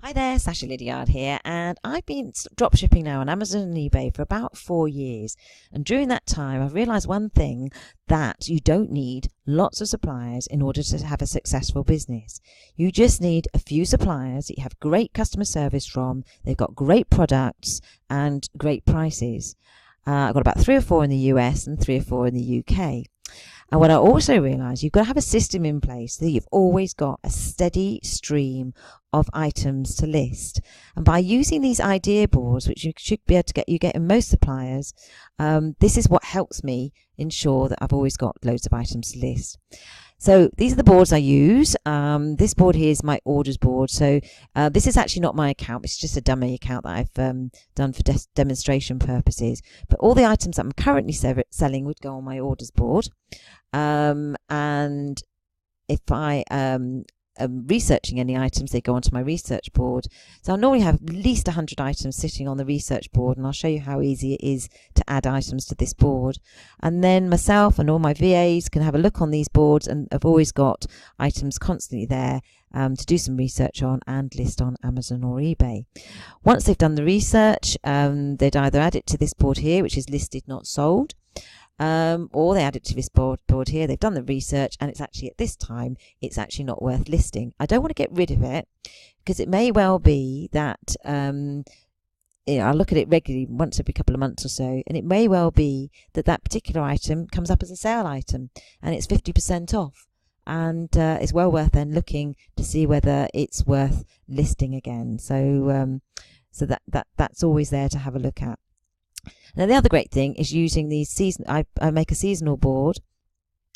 Hi there, Sacha Liddiard here, and I've been dropshipping now on Amazon and eBay for about 4 years. And during that time, I've realized one thing, that you don't need lots of suppliers in order to have a successful business. You just need a few suppliers that you have great customer service from, they've got great products and great prices. I've got about 3 or 4 in the US and 3 or 4 in the UK. And what I also realised, you've got to have a system in place that you've always got a steady stream of items to list. And by using these idea boards, which you should be able to get in most suppliers, this is what helps me ensure that I've always got loads of items to list. So these are the boards I use. This board here is my orders board. So this is actually not my account. It's just a dummy account that I've done for demonstration purposes. But all the items that I'm currently selling would go on my orders board. And if I am researching any items, they go onto my research board. So I normally have at least 100 items sitting on the research board, and I'll show you how easy it is to add items to this board. And then myself and all my VAs can have a look on these boards, and I've always got items constantly there to do some research on and list on Amazon or eBay. Once they've done the research, they'd either add it to this board here, which is listed not sold, or they add it to this board here. They've done the research, and it's actually at this time it's actually not worth listing. I don't want to get rid of it because it may well be that I look at it regularly, once every couple of months or so, and it may well be that that particular item comes up as a sale item and it's 50% off, and it's well worth then looking to see whether it's worth listing again. So that's always there to have a look at. Now the other great thing is using these I make a seasonal board.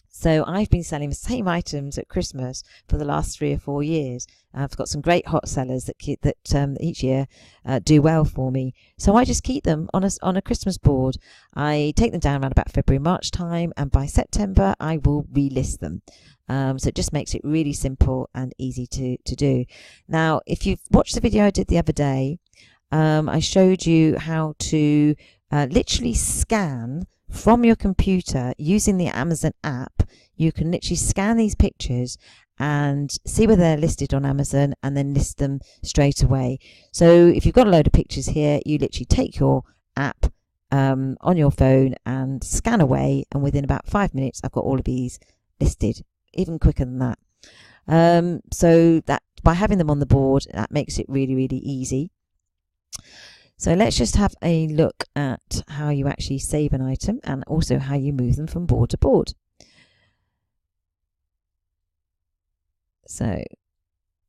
So I've been selling the same items at Christmas for the last 3 or 4 years. I've got some great hot sellers that each year do well for me. So I just keep them on a Christmas board. I take them down around about February, March time, and by September I will relist them. So it just makes it really simple and easy to do. Now, if you've watched the video I did the other day, I showed you how to literally scan from your computer using the Amazon app. You can literally scan these pictures and see whether they're listed on Amazon and then list them straight away. So if you've got a load of pictures here, you literally take your app on your phone and scan away, and within about 5 minutes I've got all of these listed, even quicker than that. So that by having them on the board, that makes it really, really easy. So let's just have a look at how you actually save an item and also how you move them from board to board. So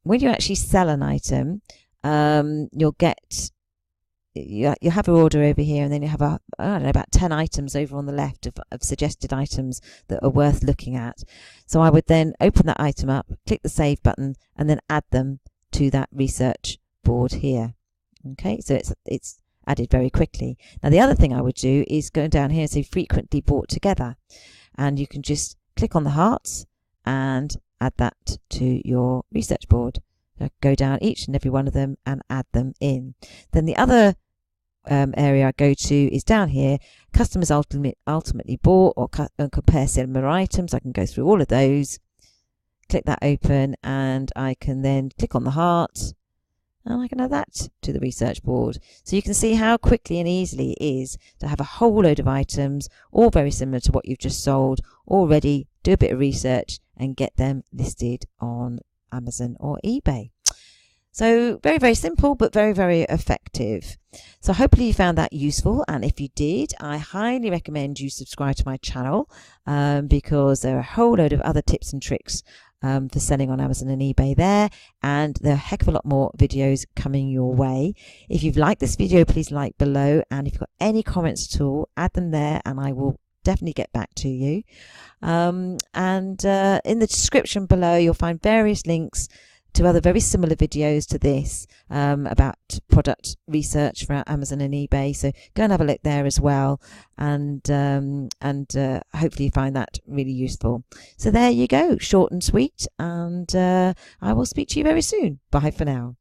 when you actually sell an item, you'll have an order over here, and then you have I don't know, about 10 items over on the left of suggested items that are worth looking at. So I would then open that item up, click the save button, and then add them to that research board here. Okay, so it's added very quickly. Now the other thing I would do is go down here and say frequently bought together, and you can just click on the hearts and add that to your research board. So go down each and every one of them and add them in. Then the other area I go to is down here, customers ultimately bought, or compare similar items. I can go through all of those, click that open, and I can then click on the heart, and I can add that to the research board. So you can see how quickly and easily it is to have a whole load of items, all very similar to what you've just sold, already do a bit of research and get them listed on Amazon or eBay. So very, very simple, but very, very effective. So hopefully you found that useful. And if you did, I highly recommend you subscribe to my channel because there are a whole load of other tips and tricks for selling on Amazon and eBay there, and there are a heck of a lot more videos coming your way. If you've liked this video, please like below, and if you've got any comments at all, add them there and I will definitely get back to you. In the description below you'll find various links to other very similar videos to this about product research for Amazon and eBay. So go and have a look there as well, and hopefully you find that really useful. So there you go, short and sweet, and I will speak to you very soon. Bye for now.